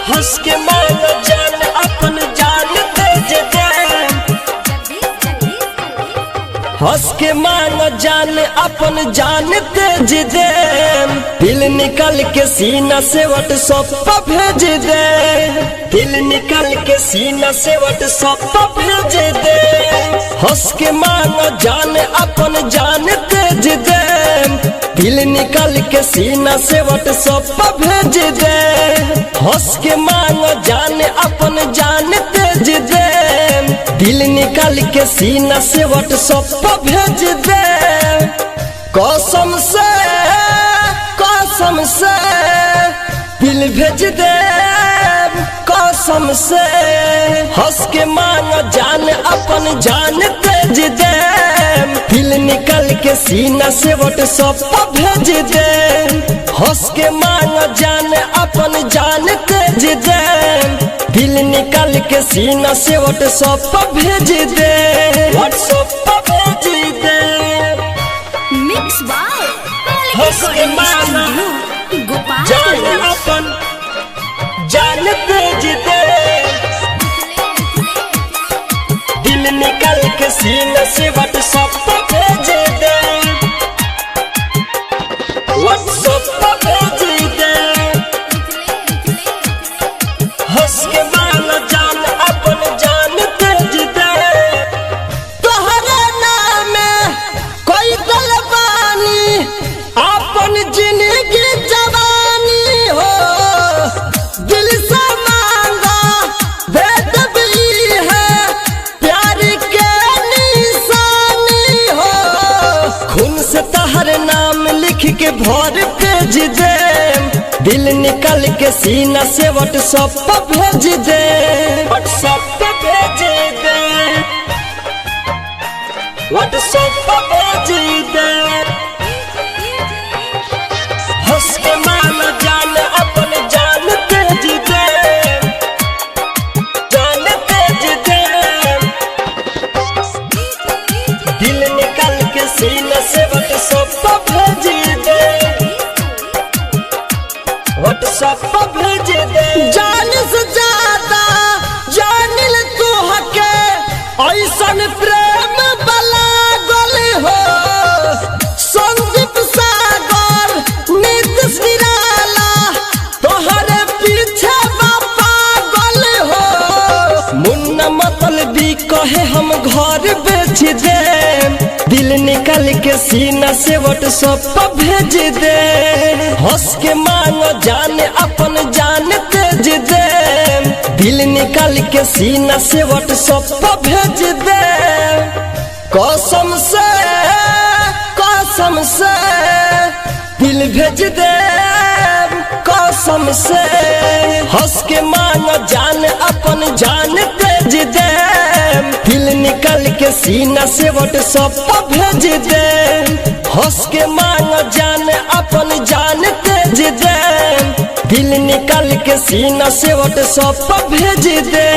हंस के मानो जान अपन जान तेज दे, हंस के मानो जान अपन जान तेज दे, दिल निकल के सीना से व्हाट्सएप पर भेज दे, दिल निकल के सीना से व्हाट्सएप पर भेज दे। हंस के मानो जान अपन जान तेज दे, दिल निकल के सीना से व्हाट्सएप पर भेज दे। हंस के मानो जान अपन जान तेज दे, दिल निकल के सीना से व्हाट्सएप पर भेज दे। कसम से दिल भेज दे, कसम से। हंस के मानो जान अपन जान तेज दे, दिल निकल के सीना से व्हाट्सएप पर भेज दे। हंस के मानो जान अपन जान तेज दे, दिल निकल के सीना से व्हाट्सएप पर भेज दे, व्हाट्सएप पर भेज दे। मिक्स बाय हंस के मानो जान अपन जान तेज दे, दिल निकल के सीना से व्हाट्सएप पर भेज दे, व्हाट्सएप पर भेज दे। हंस के मानो जान अपन जान तेज दे, तोहरे नाम कोई दलबानी अपन जिंदगी जवानी हो, दिल से मांगा दे दबी है प्यार के निशानी हो। खून से तहर नाम लिख के भर भेज दे, दिल निकल के सीना से व्हाट्सएप पर भेज दे, व्हाट्सएप पर भेज दे, व्हाट्सएप पर भेज दे। हंस के मानो जान अपन जान तेज दे, जान तेज दे, दिल निकल के सीना से व्हाट्सएप पर भेज दे, व्हाट्सएप पर भेज दे। जान से ज्यादा जानिल तू हके ऐसन प्रेम बला गल हो, संदीप सागर नीतीश निराला तोहरे पीछे पागल हो। मुन्ना मतलबी कहे हम घर बेच दे, दिल निकल के सीना से व्हाट्सएप पर भेज दे। हंस के मानो जान अपन जान तेज दे, दिल निकल के सीना से व्हाट्सएप पर भेज दे। कसम से दिल भेज दे, कसम से। हंस के मानो जान अपन जान तेज दे, दिल निकल के सीना से व्हाट्सएप पर भेज दे। हंस के मानो जान अपन जान तेज दे, दिल निकल के सीना से व्हाट्सएप पर भेज दे।